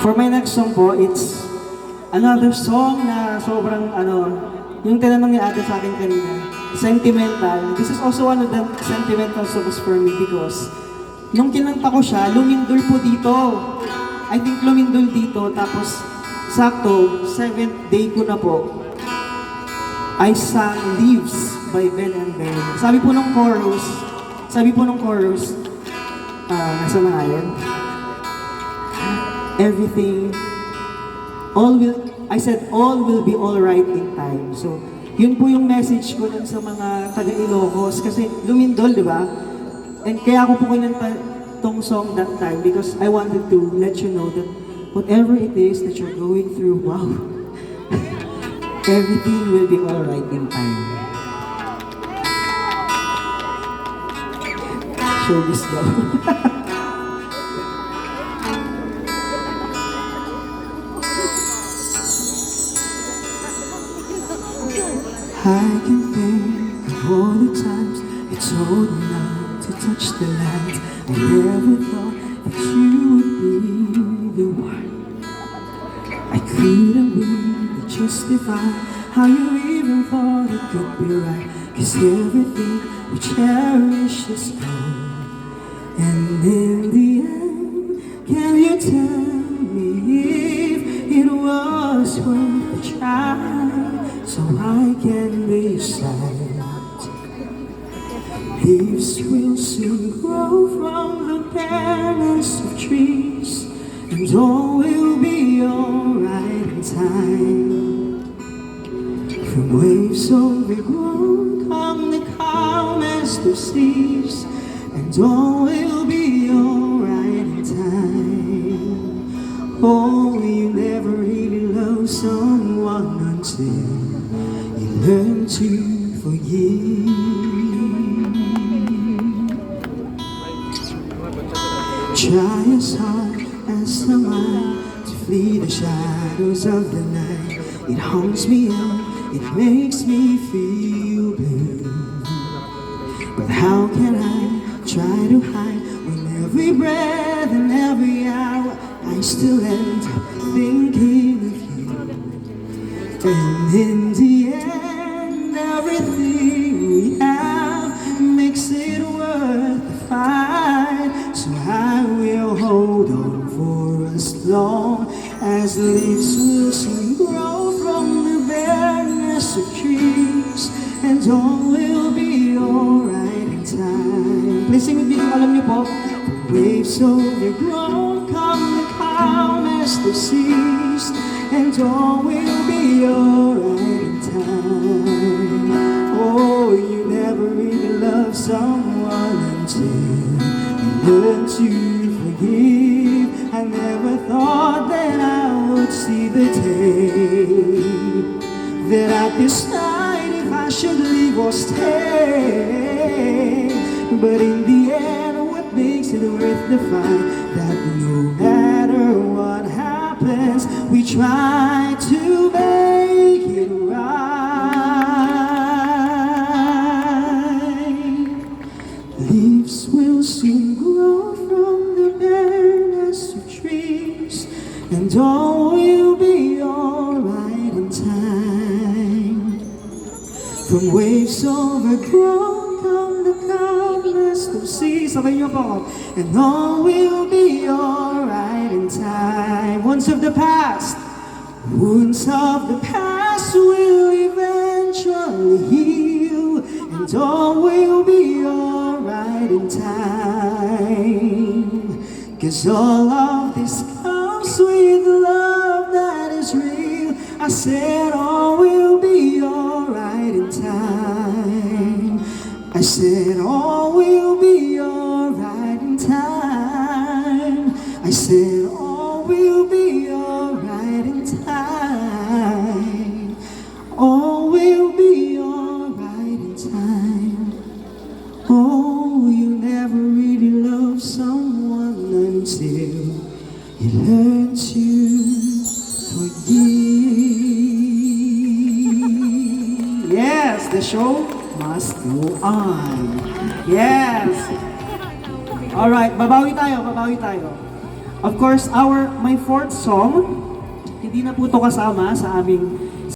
For my next song po, it's another song na sobrang yung tinanong ni ate sa akin kanina, sentimental. This is also one of the sentimental songs for me because nung kinanta ko siya, lumindol po dito. I think lumindol dito, tapos sakto, 7th day ko na po, I sang Leaves by Ben&Ben. Sabi po nung chorus, nasa na nga yun? Everything, I said, all will be alright in time. So, yun po yung message ko dun sa mga taga-Ilocos kasi lumindol, di ba? And kaya ako po kinanta tong song that time because I wanted to let you know that whatever it is that you're going through, wow, everything will be alright in time. Showbiz daw. I can think of all the times you told me not to touch the light. I never thought that you would be the one. I couldn't really justify how you even thought it could be right. 'Cause everything we cherish is gone. And in the end, can you tell me if it was worth the try? So I can be silent. Leaves will soon grow from the barrenness of trees, and all will be alright in time. From waves overgrown come the calmest of seas, and all will be alright in time. Oh, you never really love someone until you learn to forgive. Try as hard as I might to flee the shadows of the night. It haunts me and it makes me feel blue. But how can I try to hide when every breath and every hour I still end up thinking of you? And in the end, everything we have makes it worth the fight. So I will hold on for as long as leaves will soon grow from the barrenness of trees, and all will be alright in time. Please sing with me kung alam niyo po. From waves overgrown come the calmest of seas, and all will be alright in time. Oh, you never really love someone until you learn to forgive. I never thought that I would see the day that I'd decide if I should leave or stay. But in the end, what makes it worth the fight? That no matter what happens, we try to make it right. Leaves will soon grow from the barrenness of trees, and all will be alright in time. From waves overgrown come the calmest of seas. Sabay niyo po. And all will be alright in time. Wounds of the past will eventually heal, and all will be alright in time. 'Cause all of this comes with love that is real. I said all will be alright in time. I said all will be alright in time. I said all will be alright in time. All will be alright in time. Oh, you never really love someone until you learn to forgive. Yes, the show must go on. Yes. Alright, babawi tayo. Of course, my fourth song, hindi na po ito kasama sa aming